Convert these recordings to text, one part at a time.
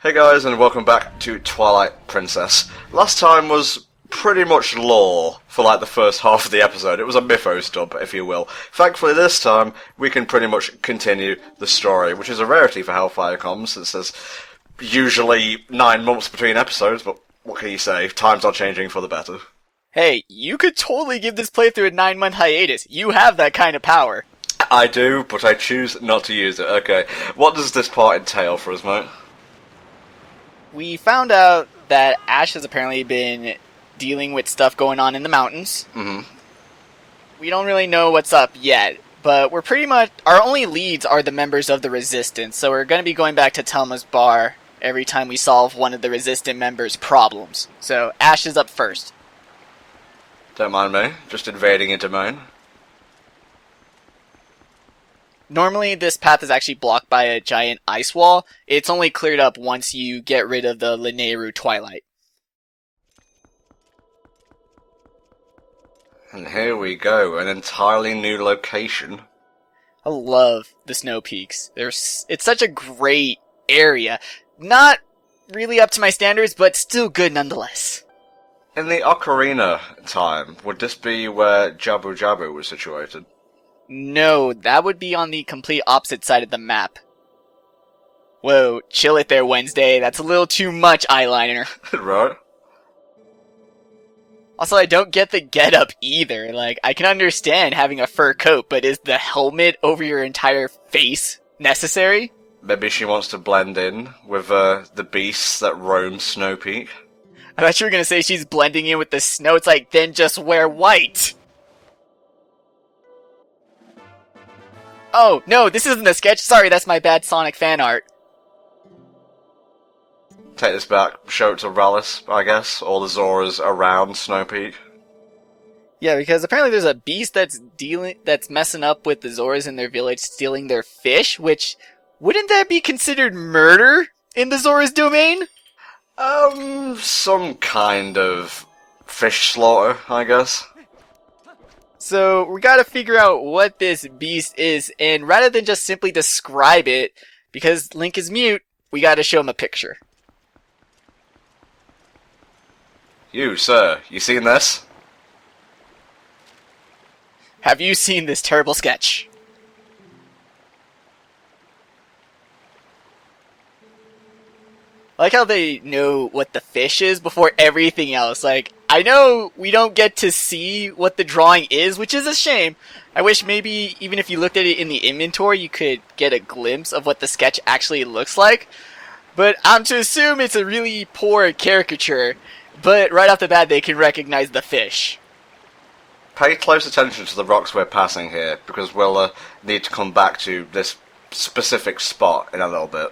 Hey guys, and welcome back to Twilight Princess. Last time was pretty much lore for like the first half of the episode. It was a mythos dump, if you will. Thankfully this time, we can pretty much continue the story, which is a rarity for Hellfire Comms, since there's usually 9 months between episodes, but what can you say? Times are changing for the better. Hey, you could totally give this playthrough a 9-month hiatus. You have that kind of power. I do, but I choose not to use it. Okay, what does this part entail for us, mate? We found out that Ash has apparently been dealing with stuff going on in the mountains. Mm-hmm. We don't really know what's up yet, but we're pretty much... Our only leads are the members of the Resistance, so we're going to be going back to Telma's bar every time we solve one of the Resistant members' problems. So, Ash is up first. Don't mind me, just invading into mine. Normally, this path is actually blocked by a giant ice wall. It's only cleared up once you get rid of the Lanayru Twilight. And here we go, an entirely new location. I love the snow peaks. It's such a great area. Not really up to my standards, but still good nonetheless. In the Ocarina time, would this be where Jabu Jabu was situated? No, that would be on the complete opposite side of the map. Whoa, chill it there, Wednesday. That's a little too much eyeliner. Right. Also, I don't get the getup either. Like, I can understand having a fur coat, but is the helmet over your entire face necessary? Maybe she wants to blend in with the beasts that roam Snow Peak. I thought you were gonna say she's blending in with the snow. It's like, then just wear white. Oh, no, this isn't a sketch. Sorry, that's my bad Sonic fan art. Take this back, show it to Rallis, I guess, or the Zoras around Snow Peak. Yeah, because apparently there's a beast that's messing up with the Zoras in their village, stealing their fish, which, wouldn't that be considered murder in the Zora's domain? Some kind of fish slaughter, I guess. So, we gotta figure out what this beast is, and rather than just simply describe it, because Link is mute, we gotta show him a picture. You, sir, you seen this? Have you seen this terrible sketch? I like how they know what the fish is before everything else. Like, I know we don't get to see what the drawing is, which is a shame. I wish maybe even if you looked at it in the inventory, you could get a glimpse of what the sketch actually looks like. But I'm to assume it's a really poor caricature. But right off the bat, they can recognize the fish. Pay close attention to the rocks we're passing here, because we'll need to come back to this specific spot in a little bit.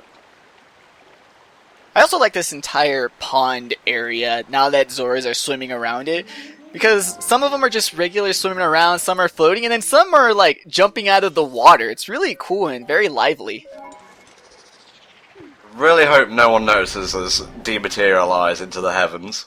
I also like this entire pond area, now that Zoras are swimming around it. Because some of them are just regular swimming around, some are floating, and then some are like jumping out of the water. It's really cool and very lively. Really hope no one notices us dematerialize into the heavens.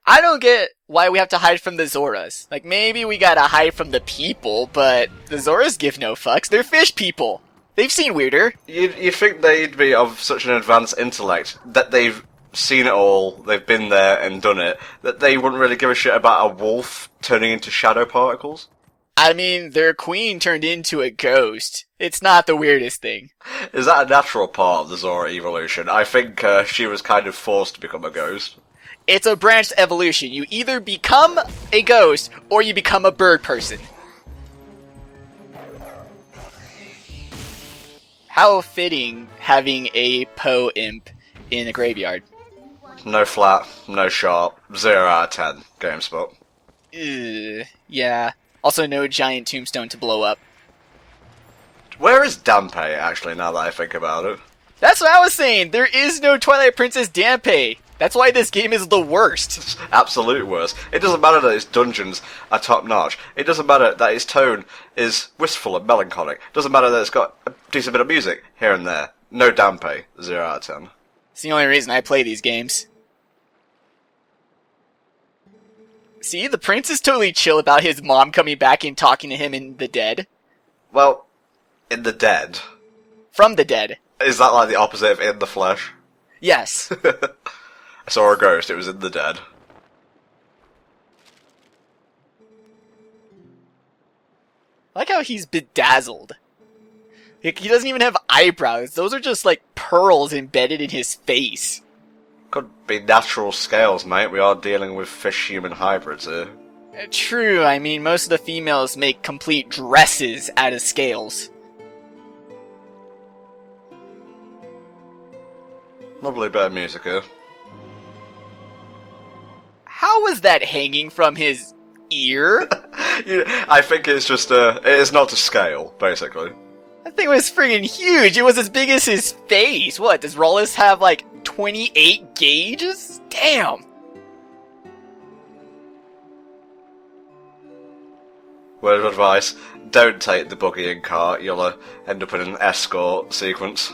I don't get why we have to hide from the Zoras. Like, maybe we gotta hide from the people, but the Zoras give no fucks. They're fish people. They've seen weirder. You'd think they'd be of such an advanced intellect that they've seen it all, they've been there and done it, that they wouldn't really give a shit about a wolf turning into shadow particles. I mean, their queen turned into a ghost. It's not the weirdest thing. Is that a natural part of the Zora evolution? I think she was kind of forced to become a ghost. It's a branched evolution. You either become a ghost, or you become a bird person. How fitting having a Poe imp in a graveyard. No flat, no sharp, 0 out of 10, GameSpot. Yeah. Also no giant tombstone to blow up. Where is Dampe, actually, now that I think about it? That's what I was saying! There is no Twilight Princess Dampe! That's why this game is the worst! Absolute worst. It doesn't matter that its dungeons are top-notch. It doesn't matter that its tone is wistful and melancholic. It doesn't matter that it's got a decent bit of music here and there. No Dampe, 0 out of 10. It's the only reason I play these games. See, the prince is totally chill about his mom coming back and talking to him in the dead. Well, in the dead. From the dead. Is that like the opposite of in the flesh? Yes. I saw a ghost, it was in the dead. I like how he's bedazzled. He doesn't even have eyebrows. Those are just like pearls embedded in his face. Could be natural scales, mate. We are dealing with fish-human hybrids here. True, I mean, most of the females make complete dresses out of scales. Lovely bit of music here. How was that hanging from his ear? I think it's just it is not to scale, basically. That thing was friggin' huge. It was as big as his face. What, does Rollis have like 28 gauges? Damn. Word of advice, don't take the buggying car, you'll end up in an escort sequence.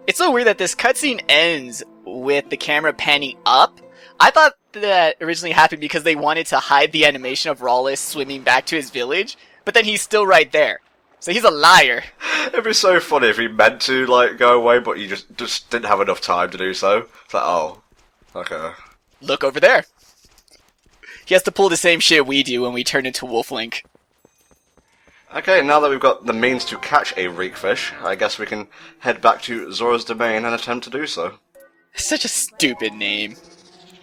It's so weird that this cutscene ends with the camera panning up. I thought that originally happened because they wanted to hide the animation of Rollis swimming back to his village, but then he's still right there. So he's a liar. It'd be so funny if he meant to, like, go away, but you just didn't have enough time to do so. It's like, oh, okay. Look over there. He has to pull the same shit we do when we turn into Wolflink. Okay, now that we've got the means to catch a reekfish, I guess we can head back to Zora's Domain and attempt to do so. Such a stupid name.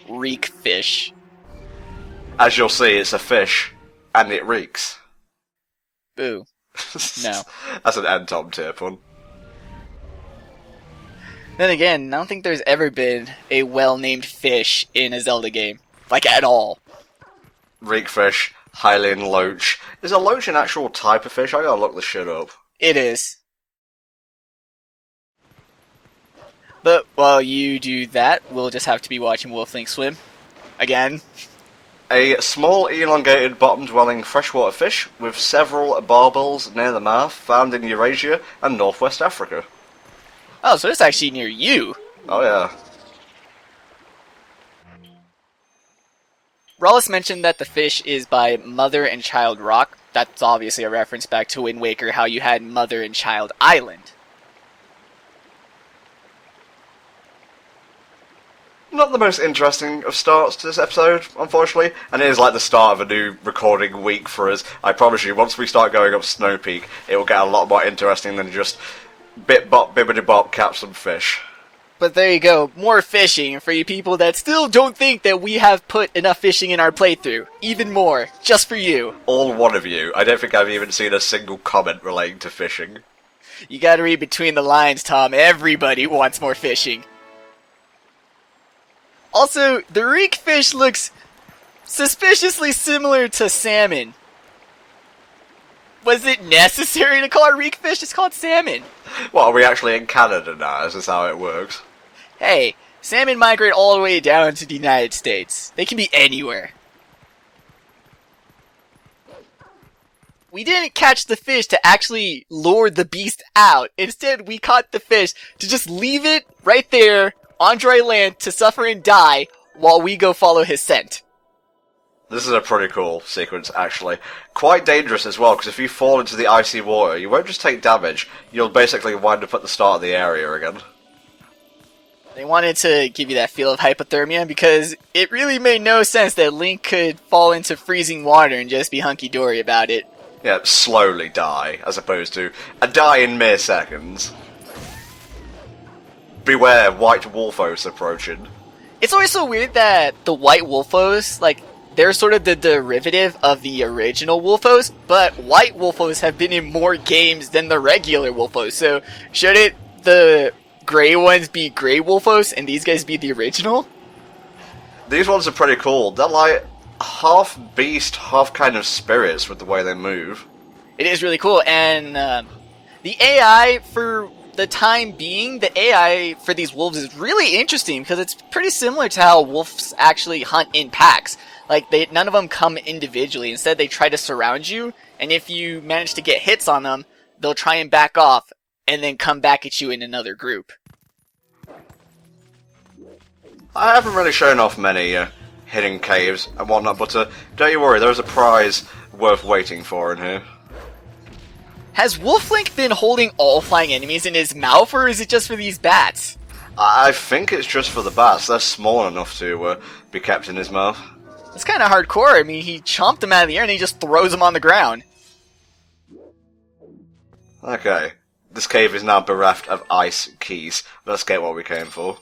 Reekfish. As you'll see, it's a fish, and it reeks. Boo. No. That's an N-Tom tier pun. Then again, I don't think there's ever been a well-named fish in a Zelda game. Like, at all. Reekfish, Hylian Loach. Is a loach an actual type of fish? I gotta look this shit up. It is. But while you do that, we'll just have to be watching Wolflink swim. Again. A small, elongated, bottom-dwelling freshwater fish with several barbels near the mouth, found in Eurasia and northwest Africa. Oh, so it's actually near you. Oh yeah. Rollis mentioned that the fish is by Mother and Child Rock. That's obviously a reference back to Wind Waker, how you had Mother and Child Island. Not the most interesting of starts to this episode, unfortunately, and it is like the start of a new recording week for us. I promise you, once we start going up Snow Peak, it will get a lot more interesting than just bit-bop, bibbidi-bop, catch some fish. But there you go, more fishing for you people that still don't think that we have put enough fishing in our playthrough. Even more, just for you. All one of you. I don't think I've even seen a single comment relating to fishing. You gotta read between the lines, Tom. Everybody wants more fishing. Also, the reekfish looks suspiciously similar to salmon. Was it necessary to call it reekfish? It's called salmon. What, are we actually in Canada now? Is this how it works? Hey, salmon migrate all the way down to the United States. They can be anywhere. We didn't catch the fish to actually lure the beast out. Instead, we caught the fish to just leave it right there on dry land to suffer and die while we go follow his scent. This is a pretty cool sequence, actually. Quite dangerous as well, because if you fall into the icy water, you won't just take damage, you'll basically wind up at the start of the area again. They wanted to give you that feel of hypothermia because it really made no sense that Link could fall into freezing water and just be hunky-dory about it. Yeah, slowly die, as opposed to a die in mere seconds. Beware, White Wolfos approaching. It's always so weird that the White Wolfos, like, they're sort of the derivative of the original Wolfos, but White Wolfos have been in more games than the regular Wolfos, so shouldn't the gray ones be Grey Wolfos and these guys be the original? These ones are pretty cool. They're like half beast, half kind of spirits with the way they move. It is really cool, and the AI, for the time being, the AI for these wolves is really interesting because it's pretty similar to how wolves actually hunt in packs. Like, none of them come individually. Instead, they try to surround you, and if you manage to get hits on them, they'll try and back off, and then come back at you in another group. I haven't really shown off many hidden caves and whatnot, but don't you worry, there's a prize worth waiting for in here. Has Wolflink been holding all flying enemies in his mouth, or is it just for these bats? I think it's just for the bats. They're small enough to be kept in his mouth. It's kind of hardcore. I mean, he chomped them out of the air and he just throws them on the ground. Okay. This cave is now bereft of ice keys. Let's get what we came for.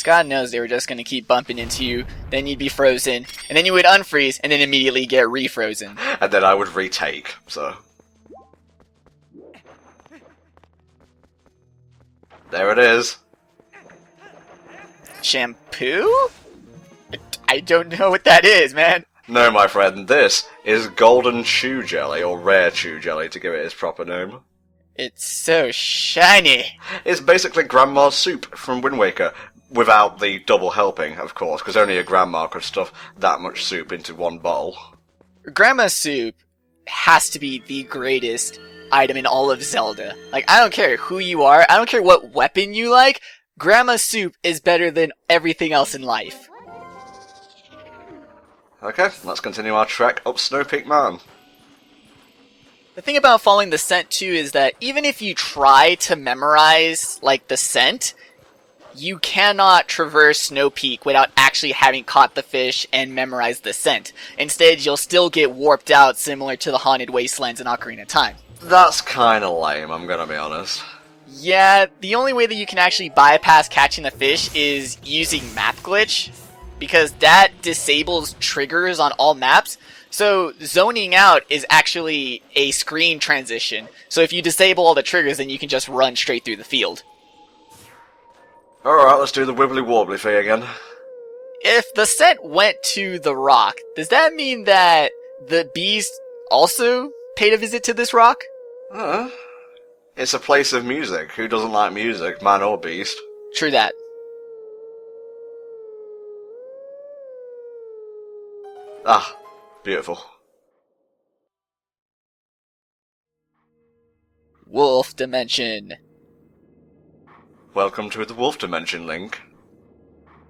God knows they were just going to keep bumping into you, then you'd be frozen, and then you would unfreeze, and then immediately get refrozen. And then I would retake, so... There it is. Shampoo? I don't know what that is, man. No, my friend, this is golden chew jelly, or rare chew jelly to give it its proper name. It's so shiny. It's basically Grandma's soup from Wind Waker, without the double helping, of course, because only a grandma could stuff that much soup into one bottle. Grandma's soup has to be the greatest item in all of Zelda. Like, I don't care who you are, I don't care what weapon you like, Grandma's soup is better than everything else in life. Okay, let's continue our trek up Snow Peak Mountain. The thing about following the scent too is that even if you try to memorize, like, the scent, you cannot traverse Snow Peak without actually having caught the fish and memorized the scent. Instead, you'll still get warped out similar to the Haunted Wastelands in Ocarina of Time. That's kinda lame, I'm gonna be honest. Yeah, the only way that you can actually bypass catching the fish is using Map Glitch, because that disables triggers on all maps. So zoning out is actually a screen transition. So if you disable all the triggers, then you can just run straight through the field. Alright, let's do the wibbly wobbly thing again. If the scent went to the rock, does that mean that the beast also paid a visit to this rock? It's a place of music. Who doesn't like music, man or beast? True that. Ah, beautiful. Wolf Dimension. Welcome to the Wolf Dimension, Link.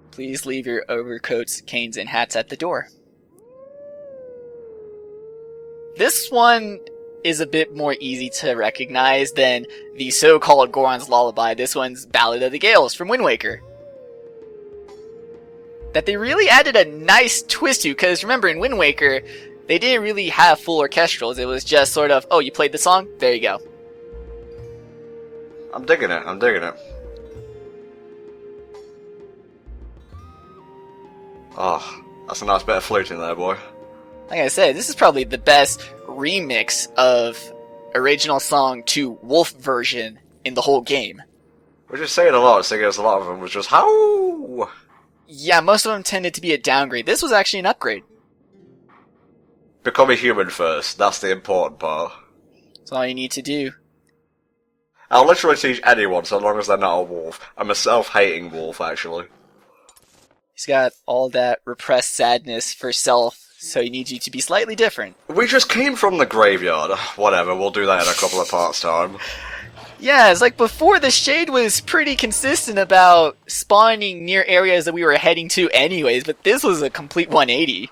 Please leave your overcoats, canes, and hats at the door. This one is a bit more easy to recognize than the so-called Goron's Lullaby. This one's Ballad of the Gales from Wind Waker. That they really added a nice twist to, because remember in Wind Waker, they didn't really have full orchestrals. It was just sort of, oh, you played the song? There you go. I'm digging it, I'm digging it. Oh, that's a nice bit of fluting there, boy. Like I said, this is probably the best remix of original song to Wolf version in the whole game. We're just saying a lot, seeing as a lot of them was just how. Yeah, most of them tended to be a downgrade. This was actually an upgrade. Become a human first, that's the important part. That's all you need to do. I'll literally teach anyone so long as they're not a wolf. I'm a self-hating wolf, actually. He's got all that repressed sadness for self, so he needs you to be slightly different. We just came from the graveyard. Whatever, we'll do that in a couple of parts' time. Yeah, it's like before the Shade was pretty consistent about spawning near areas that we were heading to anyways, but this was a complete 180.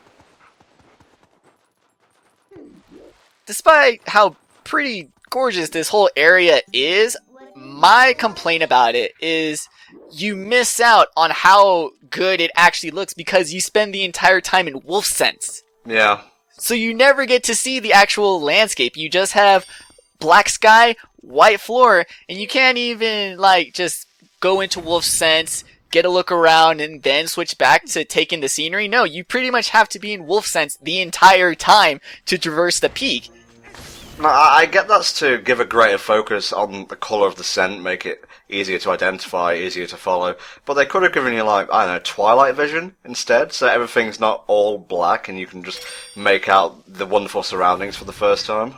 Despite how pretty gorgeous this whole area is, my complaint about it is you miss out on how good it actually looks because you spend the entire time in Wolf Sense. Yeah. So you never get to see the actual landscape. You just have black sky, white floor, and you can't even, like, just go into Wolf Sense, get a look around, and then switch back to take in the scenery. No, you pretty much have to be in Wolf Sense the entire time to traverse the peak. No, I get that's to give a greater focus on the colour of the scent, make it easier to identify, easier to follow. But they could have given you, like, I don't know, twilight vision instead, so everything's not all black and you can just make out the wonderful surroundings for the first time.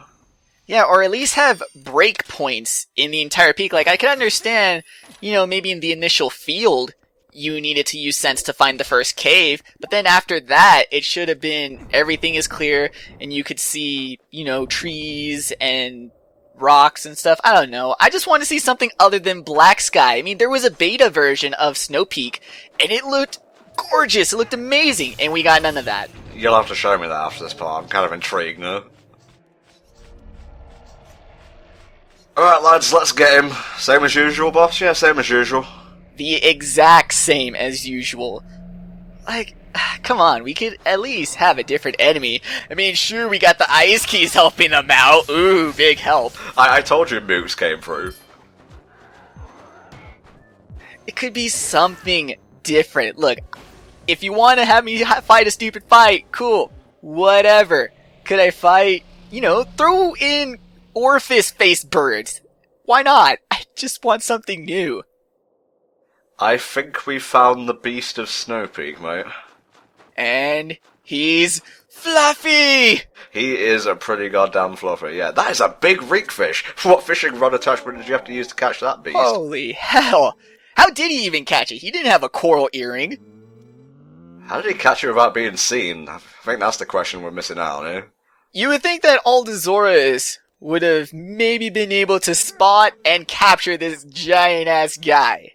Yeah, or at least have breakpoints in the entire peak. Like, I can understand, you know, maybe in the initial field, you needed to use sense to find the first cave, but then after that, it should have been everything is clear, and you could see, you know, trees and rocks and stuff. I don't know. I just want to see something other than black sky. I mean, there was a beta version of Snow Peak, and it looked gorgeous. It looked amazing, and we got none of that. You'll have to show me that after this part. I'm kind of intrigued now. Alright lads, let's get him. Same as usual, boss? Yeah, same as usual. The exact same as usual. Like, come on, we could at least have a different enemy. I mean, sure, we got the Ice Keys helping them out. Ooh, big help. I told you Mooks came through. It could be something different. Look, if you want to have me fight a stupid fight, cool. Whatever. Could I fight, throw in orifice-faced birds? Why not? I just want something new. I think we found the beast of Snow Peak, mate. And he's fluffy! He is a pretty goddamn fluffer, yeah. That is a big reek fish. What fishing rod attachment did you have to use to catch that beast? Holy hell! How did he even catch it? He didn't have a coral earring. How did he catch it without being seen? I think that's the question we're missing out on here. You would think that Aldezoras would have maybe been able to spot and capture this giant-ass guy.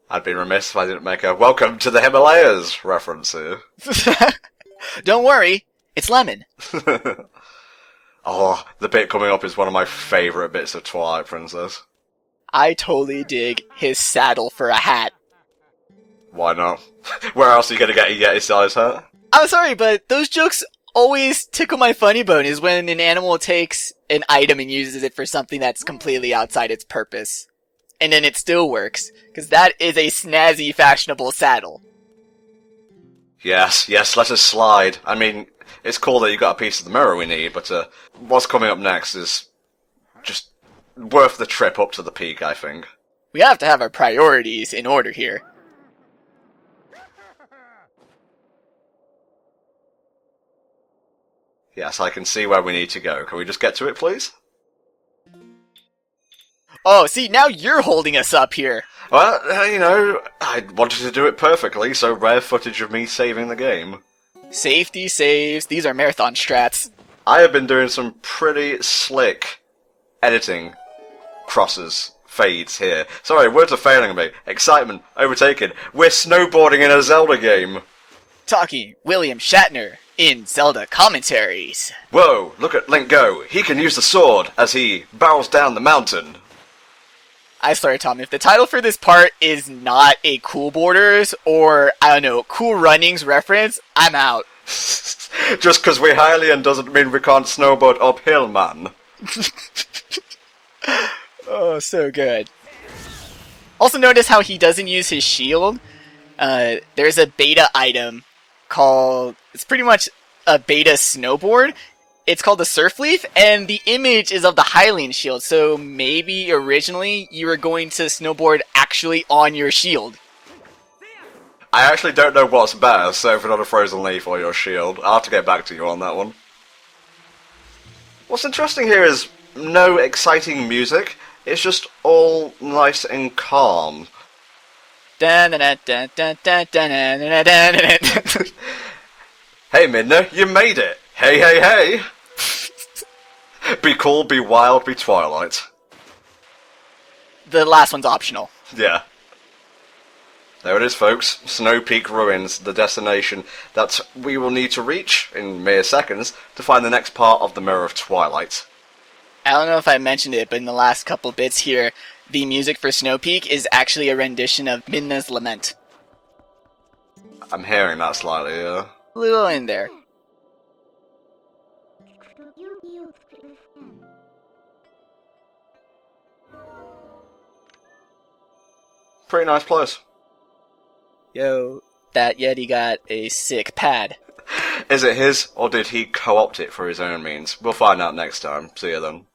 I'd be remiss if I didn't make a Welcome to the Himalayas reference here. Don't worry, it's Lemon. Oh, the bit coming up is one of my favourite bits of Twilight Princess. I totally dig his saddle for a hat. Why not? Where else are you going to get a Yeti-sized hat? I'm sorry, but those jokes always tickle my funny bone is when an animal takes an item and uses it for something that's completely outside its purpose. And then it still works, because that is a snazzy, fashionable saddle. Yes, let us slide. I mean, it's cool that you got a piece of the mirror we need, but what's coming up next is just worth the trip up to the peak, I think. We have to have our priorities in order here. Yes, I can see where we need to go. Can we just get to it, please? Oh, see, now you're holding us up here. Well, I wanted to do it perfectly, so rare footage of me saving the game. Safety saves. These are marathon strats. I have been doing some pretty slick editing crosses, fades here. Sorry, words are failing me. Excitement, overtaken. We're snowboarding in a Zelda game. Talking William Shatner in Zelda commentaries. Whoa, look at Link go. He can use the sword as he barrels down the mountain. I swear, Tom, if the title for this part is not a Cool Borders or, Cool Runnings reference, I'm out. Just because we're Hylian doesn't mean we can't snowboard uphill, man. Oh, so good. Also notice how he doesn't use his shield. There's a beta item called... It's pretty much a beta snowboard. It's called the Surf Leaf, and the image is of the Hylian shield, so maybe originally you were going to snowboard actually on your shield. I actually don't know what's better, so for not a frozen leaf or your shield. I'll have to get back to you on that one. What's interesting here is no exciting music, it's just all nice and calm. Hey Midna, you made it! Hey, hey, hey! Be cool, be wild, be Twilight. The last one's optional. Yeah. There it is, folks. Snow Peak Ruins, the destination that we will need to reach in mere seconds to find the next part of the Mirror of Twilight. I don't know if I mentioned it, but in the last couple bits here, the music for Snow Peak is actually a rendition of Midna's Lament. I'm hearing that slightly, yeah. A little in there. Pretty nice place. Yo, that Yeti got a sick pad. Is it his, or did he co-opt it for his own means? We'll find out next time. See you then.